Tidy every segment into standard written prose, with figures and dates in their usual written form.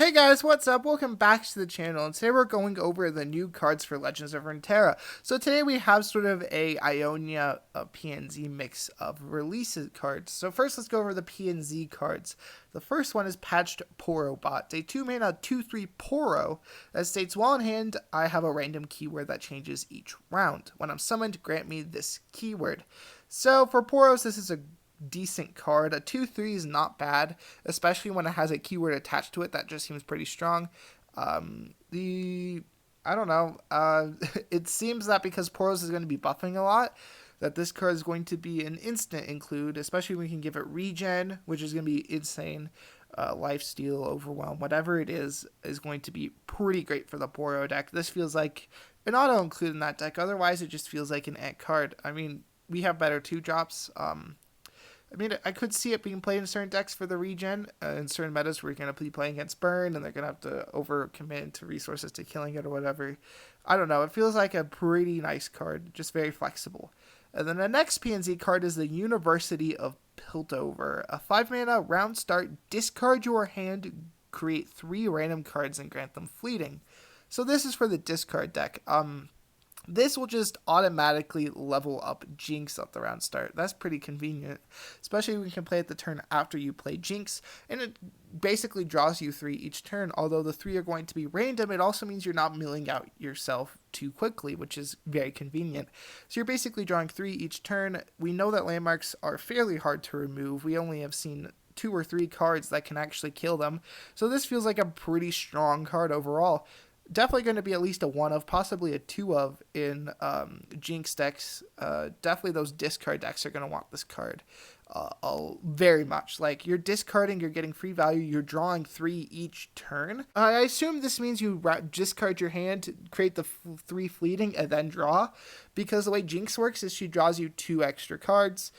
Hey guys, what's up? Welcome back to the channel, and today we're going over the new cards for Legends of Runeterra. So today we have sort of a Ionia PNZ mix of releases cards. So first let's go over the PNZ cards. The first one is Patched Poro Bot, a 2-mana 2/3 Poro that states, while in hand, I have a random keyword that changes each round. When I'm summoned, grant me this keyword. So for Poros, this is a decent card. A 2/3 is not bad, especially when it has a keyword attached to it that just seems pretty strong. I don't know. It seems that because Poros is going to be buffing a lot, that this card is going to be an instant include, especially when we can give it regen, which is going to be insane. Lifesteal, Overwhelm, whatever it is going to be pretty great for the Poro deck. This feels like an auto include in that deck. Otherwise, it just feels like an ant card. I mean, we have better 2-drops. I could see it being played in certain decks for the regen. In certain metas, we're going to be playing against Burn, and they're going to have to overcommit to resources to killing it or whatever. I don't know. It feels like a pretty nice card, just very flexible. And then the next PNZ card is the University of Piltover. A 5-mana round start, discard your hand, create 3 random cards, and grant them fleeting. So this is for the discard deck. This will just automatically level up Jinx at the round start. That's pretty convenient, especially when you can play it the turn after you play Jinx, and it basically draws you 3 each turn. Although the 3 are going to be random, it also means you're not milling out yourself too quickly, which is very convenient. So you're basically drawing 3 each turn. We know that landmarks are fairly hard to remove. We only have seen 2 or 3 cards that can actually kill them. So this feels like a pretty strong card overall. Definitely going to be at least a 1 of, possibly a 2 of in Jinx decks. Definitely those discard decks are going to want this card very much. Like, you're discarding, you're getting free value, you're drawing 3 each turn. I assume this means you discard your hand, create the 3 fleeting, and then draw. Because the way Jinx works is she draws you 2 extra cards.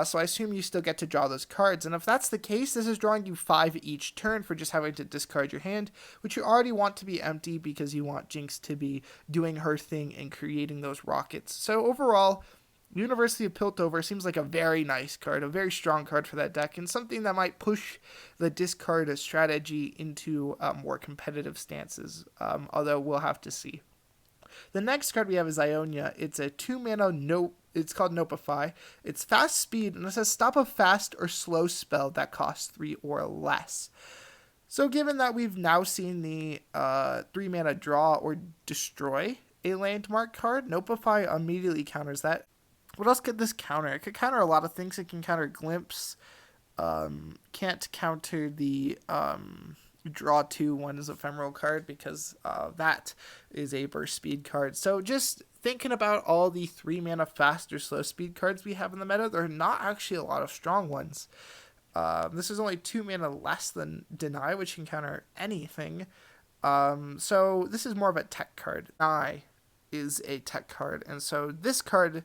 So I assume you still get to draw those cards. And if that's the case, this is drawing you 5 each turn for just having to discard your hand, which you already want to be empty because you want Jinx to be doing her thing and creating those rockets. So overall, University of Piltover seems like a very nice card, a very strong card for that deck, and something that might push the discard strategy into more competitive stances, although we'll have to see. The next card we have is Ionia. It's a 2-mana it's called Nopify. It's fast speed, and it says stop a fast or slow spell that costs 3 or less. So given that we've now seen the 3-mana draw or destroy a landmark card, Nopify immediately counters that. What else could this counter? It could counter a lot of things. It can counter Glimpse. Can't counter the draw 2 one is ephemeral card because that is a burst speed card. So just thinking about all the 3-mana fast or slow speed cards we have in the meta, there are not actually a lot of strong ones. This is only 2 mana less than Deny, which can counter anything. So this is more of a tech card. Deny is a tech card, and so this card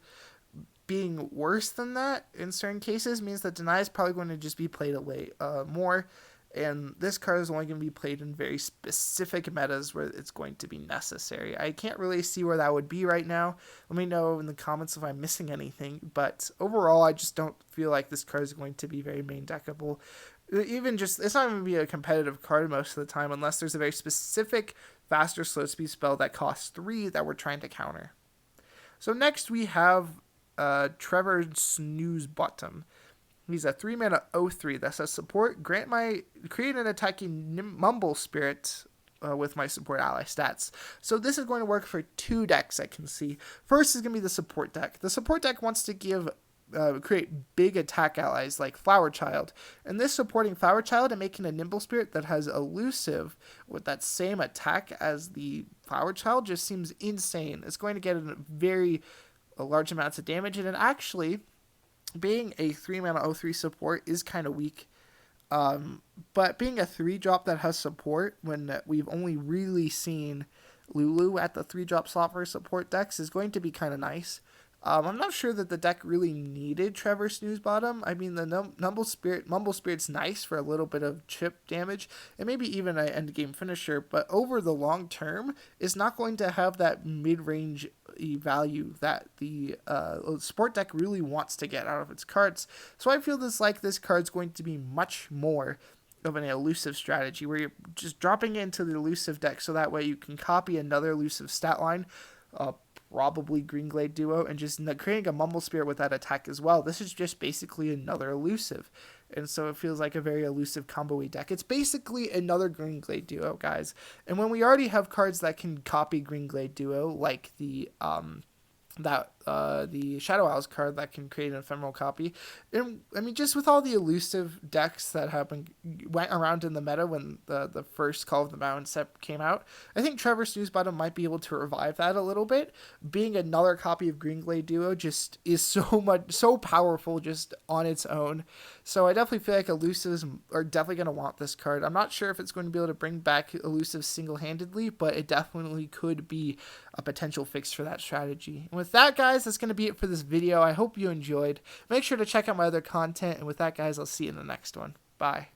being worse than that in certain cases means that Deny is probably going to just be played away more. And this card is only going to be played in very specific metas where it's going to be necessary. I can't really see where that would be right now. Let me know in the comments if I'm missing anything. But overall, I just don't feel like this card is going to be very main deckable. Even just, it's not going to be a competitive card most of the time unless there's a very specific fast or slow speed spell that costs 3 that we're trying to counter. So next we have Trevor Snooze Bottom. He's a 3-mana 0/3 that says support, create an attacking Mumble Spirit with my support ally stats. So this is going to work for 2 decks I can see. First is going to be the support deck. The support deck wants to create big attack allies like Flower Child. And this supporting Flower Child and making a Nimble Spirit that has elusive with that same attack as the Flower Child just seems insane. It's going to get a large amounts of damage, and it actually, being a 3-mana 0/3 support is kind of weak. But being a 3-drop that has support when we've only really seen Lulu at the 3-drop slot for support decks is going to be kind of nice. I'm not sure that the deck really needed Trevor Snooze Bottom. I mean, the Mumble Spirit's nice for a little bit of chip damage, and maybe even an endgame finisher, but over the long term, is not going to have that mid-range value that the sport deck really wants to get out of its cards. So I feel this card's going to be much more of an elusive strategy where you're just dropping it into the elusive deck so that way you can copy another elusive stat line, uh, probably Green Glade Duo, and just creating a Mumble Spirit with that attack as well. This is just basically another elusive. And so it feels like a very elusive combo-y deck. It's basically another Green Glade Duo, guys. And when we already have cards that can copy Green Glade Duo, like the Shadow Owls card that can create an ephemeral copy. And I mean, just with all the elusive decks that went around in the meta when the first Call of the Mountain set came out, I think Trevor Snoozebottom might be able to revive that a little bit. Being another copy of Green Glade Duo just is so powerful just on its own. So I definitely feel like elusives are definitely going to want this card. I'm not sure if it's going to be able to bring back elusives single-handedly, but it definitely could be a potential fix for that strategy. And with that, guys, that's going to be it for this video. I hope you enjoyed. Make sure to check out my other content. And with that, guys, I'll see you in the next one. Bye.